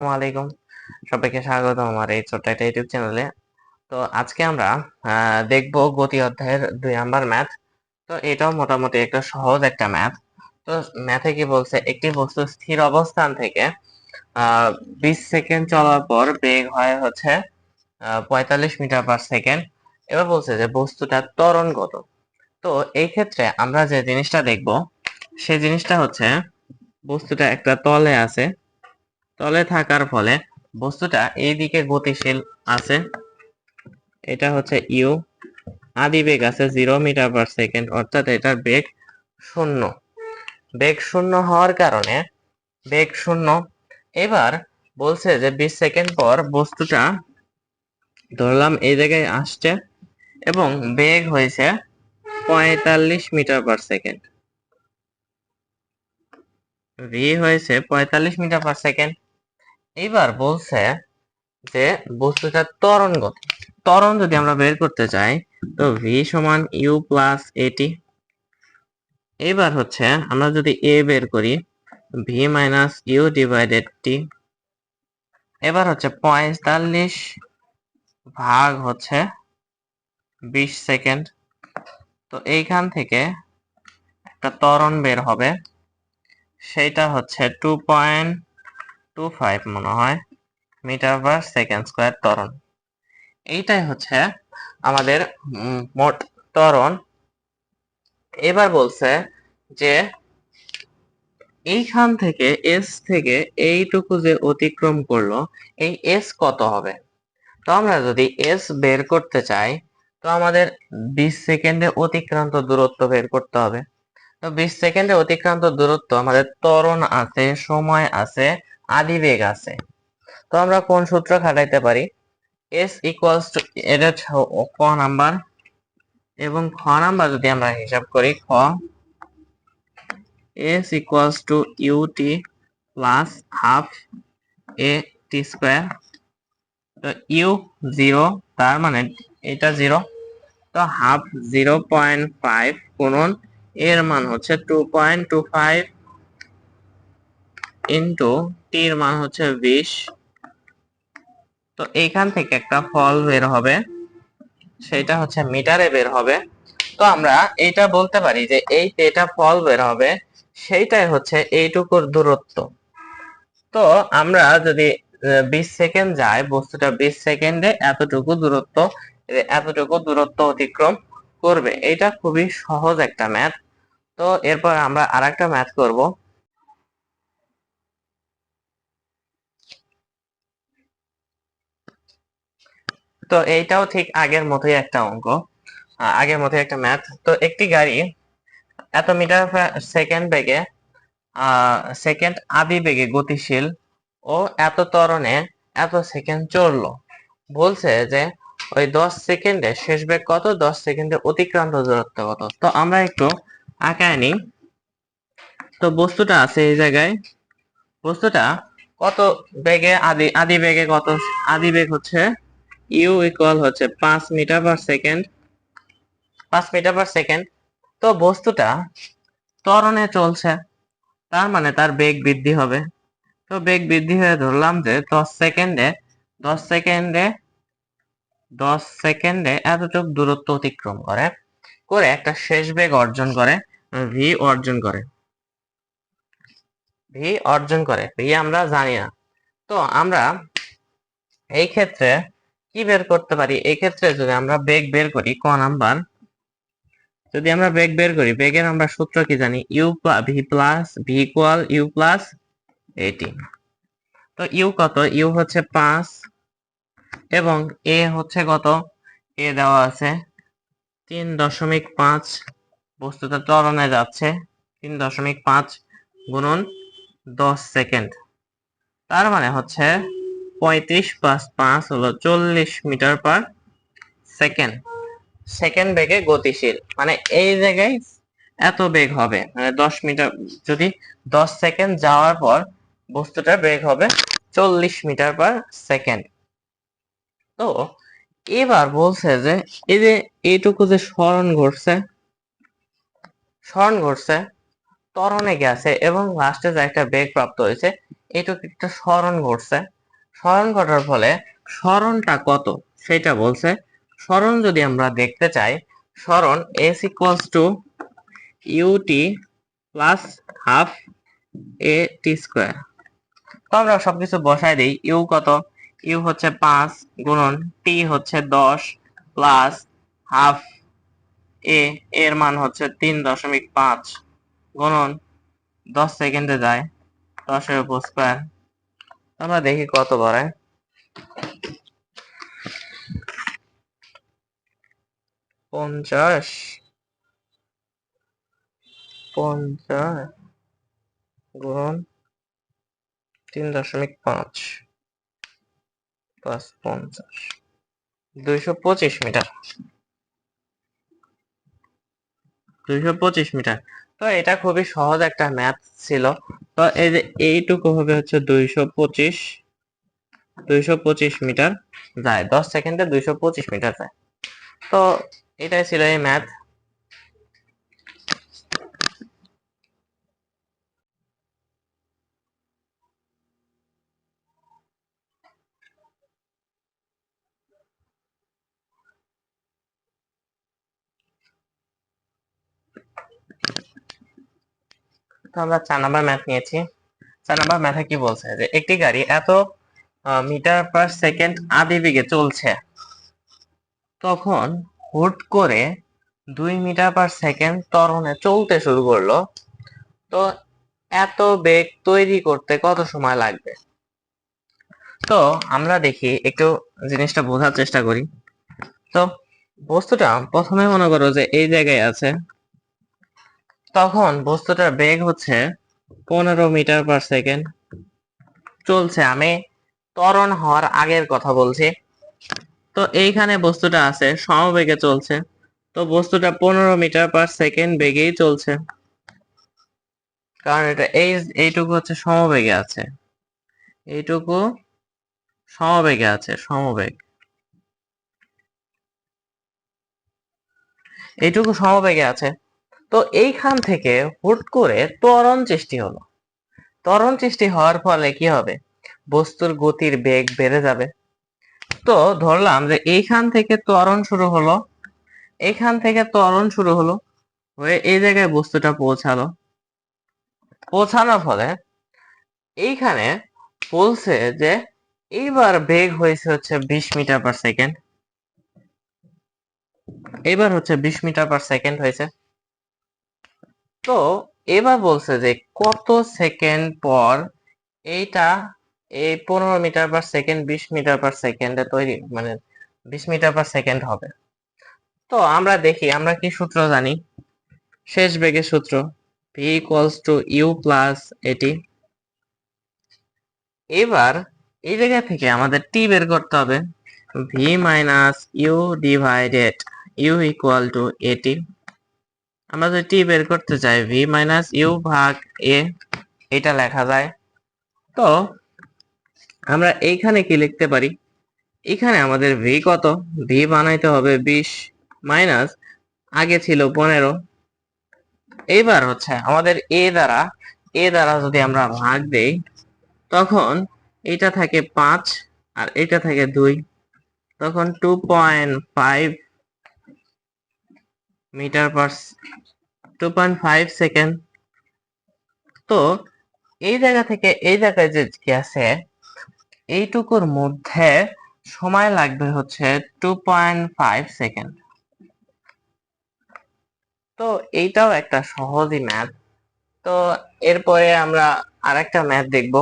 আসসালামু আলাইকুম। সবাইকে স্বাগতম আমার এই ছোট্ট একটা ইউটিউব চ্যানেলে। তো আজকে আমরা দেখব গতি অধ্যায়ের ২ নাম্বার ম্যাথ। তো এটাও মোটামুটি একটা সহজ একটা ম্যাথ। তো ম্যাথে কি বলছে, একটি বস্তু স্থির অবস্থান থেকে ২০ সেকেন্ড চলার পর বেগ হয় হচ্ছে ৪৫ মিটার পার সেকেন্ড। এবার বলছে যে বস্তুটার ত্বরণ কত। তো এই ক্ষেত্রে আমরা যে জিনিসটা দেখব সেই জিনিসটা হচ্ছে, বস্তুটা একটা তলে আছে, তলে থাকার ফলে বস্তুটা এইদিকে গতিশীল আছে, এটা হচ্ছে ইউ। আদি বেগ আছে 0 মিটার পার সেকেন্ড, অর্থাৎ এটার বেগ শূন্য। বেগ শূন্য হওয়ার কারণে বেগ শূন্য। এবার বলছে যে 20 সেকেন্ড পর বস্তুটা ধরলাম এই জায়গায় আসছে এবং বেগ হয়েছে 45 মিটার পার সেকেন্ড। ভি হয়েছে 45 মিটার পার সেকেন্ড। এবার বলছে যে বস্তুটার ত্বরণ কত। ত্বরণ যদি আমরা বের করতে চাই, তো ভি সমান ইউ প্লাস এটি। এবার হচ্ছে আমরা যদি এ বের করি, ভি মাইনাস ইউ ডিভাইডেড টি। এবার হচ্ছে 45 ভাগ হচ্ছে 20 সেকেন্ড। তো এইখান থেকে একটা ত্বরণ বের হবে, সেইটা হচ্ছে 2.25 মনে হয় মিটার পার সেকেন্ড স্কোয়ার ত্বরণ। এইটাই হচ্ছে আমাদের মোট ত্বরণ। এবার বলছে যে এইখান থেকে এস থেকে এইটুকু যে অতিক্রম করলো, এই এস কত হবে। তো আমরা যদি এস বের করতে চাই, তো আমাদের 20 সেকেন্ডে অতিক্রান্ত দূরত্ব বের করতে হবে। তো 20 সেকেন্ডে অতিক্রান্ত দূরত্ব, আমাদের ত্বরণ আছে, সময় আছে, আদিবেগ আছে। তো আমরা কোন সূত্র খাটাইতে পারি, এস ইকুয়ালস টু, এটা ক নাম্বার, এবং খ নাম্বার যদি আমরা হিসাব করি, খ s equals to ut plus half a t square। তো u 0, তার মানে এটা 0। তো হাফ 0.5 গুণন এর মান হচ্ছে 2.25 ইন্টু টির মান হচ্ছে 20। তো এইখান থেকে একটা ফল বের হবে, সেটা হচ্ছে মিটারে বের হবে। তো আমরা এইটা বলতে পারি যে এই যেটা ফল বের হবে সেইটাই হচ্ছে এইটুকুর দূরত্ব। তো আমরা যদি 20 সেকেন্ড যায়, বস্তুটা 20 সেকেন্ডে এতটুকু দূরত্ব অতিক্রম করবে। এটা খুবই সহজ একটা ম্যাথ। তো এরপর আমরা আরেকটা ম্যাথ করব। তো এইটাও ঠিক আগের মতোই একটা অঙ্ক, আগের মতোই একটা ম্যাথ। তো একটি গাড়ি এত মিটার সেকেন্ড বেগে সেকেন্ড আদি বেগে গতিশীল ও এত ত্বরণে এত সেকেন্ড চললো। বলছে যে ওই 10 সেকেন্ডে শেষ বেগ কত, 10 সেকেন্ডে অতিক্রান্ত দূরত্ব কত। তো আমরা একটু আঁকায় নিই। তো বস্তুটা আছে এই জায়গায়, বস্তুটা কত বেগে আদি বেগে কত, আদি বেগ হচ্ছে ইউ ইকুয়াল হচ্ছে 5 metre per second, 5 metre per second. তো বস্তুটা ত্বরণে চলছে, তার মানে তার বেগ বৃদ্ধি হবে। তো বেগ বৃদ্ধি হয়ে ধরলাম যে 10 সেকেন্ডে 10 সেকেন্ডে এতটুকু দূরত্ব অতিক্রম করে করে একটা শেষ বেগ অর্জন করে, ভি অর্জন করে। ভি আমরা জানি না। তো আমরা এই ক্ষেত্রে কি বের করতে পারি, এই ক্ষেত্রে যদি আমরা বেগ বের করি, ক নাম্বার, যদি আমরা বেগ বের করি, বেগের আমরা সূত্র কি জানি, ভি ইকুয়াল ইউ প্লাস এটি। তো ইউ কত, ইউ হচ্ছে 5 এবং এ হচ্ছে কত, এ দেওয়া আছে 3.5। বস্তুটা ত্বরণে যাচ্ছে 3.5 গুণন 10 সেকেন্ড, তার মানে হচ্ছে 35 প্লাস 5 হলো 40 মিটার পার সেকেন্ড। সেকেন্ড বেগে গতিশীল মানে এই জায়গায় এত বেগ হবে, মানে 10 মিটার, যদি 10 সেকেন্ড যাওয়ার পর বস্তুটার বেগ হবে 40 মিটার পার সেকেন্ড। তো এবার বলছে যে এই যে এইটুকু যে স্মরণ ঘটছে, ত্বরণে গেছে এবং লাস্টে যে একটা বেগ প্রাপ্ত হয়েছে, এইটুকু একটা সরণ ঘটছে, সরণ ঘটার ফলে সরণটা কত সেটা বলছে। সরণ যদি আমরা দেখতে চাই, সরণ s equals to u t plus half a t square. তো আমরা সবকিছু বসাই দিই। ইউ কত? ইউ হচ্ছে 5 গুণন টি হচ্ছে 10 প্লাস হাফ এ এর মান হচ্ছে 3.5 গুণন 10 সেকেন্ডে যায় 10 এর উপর স্কোয়ার। আমরা দেখি কত বাড়ায়। 50 গুণন 3.5 প্লাস 50 225 মিটার। 225 মিটার। তো এটা খুবই সহজ একটা ম্যাথ ছিল। তো এই যে এইটুকু হবে হচ্ছে 225 মিটার যায় 10 সেকেন্ডে 225 মিটার যায়। তো এটাই ছিল এই ম্যাথ। তো আমরা 4 নাম্বার ম্যাথ নিয়েছি। 4 নাম্বার ম্যাথে কি বলছে যে একটি গাড়ি এত মিটার পার সেকেন্ড আদি বেগে চলছে, তখন হুট করে 2 মিটার পার সেকেন্ড ত্বরণে চলতে শুরু করলো। তো এত বেগ তৈরি করতে কত সময় লাগবে? তো আমরা দেখি একটু জিনিসটা বোঝার চেষ্টা করি। তো বস্তুটা প্রথমে মনে করো যে এই জায়গায় আছে, তখন বস্তুটার বেগ হচ্ছে 15 মিটার পার সেকেন্ড চলছে। আমি ত্বরণ হওয়ার আগের কথা বলছি। তো এইখানে বস্তুটা আছে সমবেগে চলছে, তো বস্তুটা 15 মিটার পার সেকেন্ড বেগেই চলছে, কারণ এটা এইটুকু হচ্ছে সমবেগে আছে, এইটুকু সমবেগে আছে, সমবেগ এইটুকু সমবেগে আছে। তো এইখান থেকে হুট করে ত্বরণ সৃষ্টি হলো। ত্বরণ সৃষ্টি হওয়ার ফলে কি হবে? বস্তুর গতির বেগ বেড়ে যাবে। তো ধরলাম যে এইখান থেকে ত্বরণ শুরু হলো, এইখান থেকে ত্বরণ শুরু হলো হয়ে এই জায়গায় বস্তুটা পৌঁছালো। পৌঁছানোর ফলে এইখানে বলছে যে এইবার বেগ হয়েছে হচ্ছে 20 মিটার পার সেকেন্ড। এবার হচ্ছে 20 মিটার পার সেকেন্ড হয়েছে। তো এবার বলছে যে কত সেকেন্ড পর এইটা এই 15 metre per second 20 metre per সেকেন্ডে তৈরি, মানে 20 মিটার পার সেকেন্ড হবে। তো আমরা দেখি আমরা কি সূত্র জানি, শেষ বেগের সূত্র v equals to u plus a t. এবার এই জায়গা থেকে আমাদের টি বের করতে হবে, v minus u divided u equal to a t. আমরা যদি টি বের করতে চাই v মাইনাস ইউ ভাগ এ, এটা লেখা যায়। তো আমরা এইখানে কি লিখতে পারি, এখানে আমাদের v কত, v বানাইতে হবে 20 মাইনাস আগে ছিল 15। এইবার হচ্ছে আমাদের এ দ্বারা যদি আমরা ভাগ দেই, তখন এটা থাকে 5 আর এটা থাকে 2, তখন 2.5 মিটার পার 2.5 সেকেন্ড। তো এই জায়গা থেকে এই জায়গায় যে গেছে এইটুকুর মধ্যে সময় লাগবে হচ্ছে 2.5 সেকেন্ড। তো এইটাও একটা সহজই ম্যাথ। তো এরপরে আমরা আরেকটা ম্যাথ দেখব।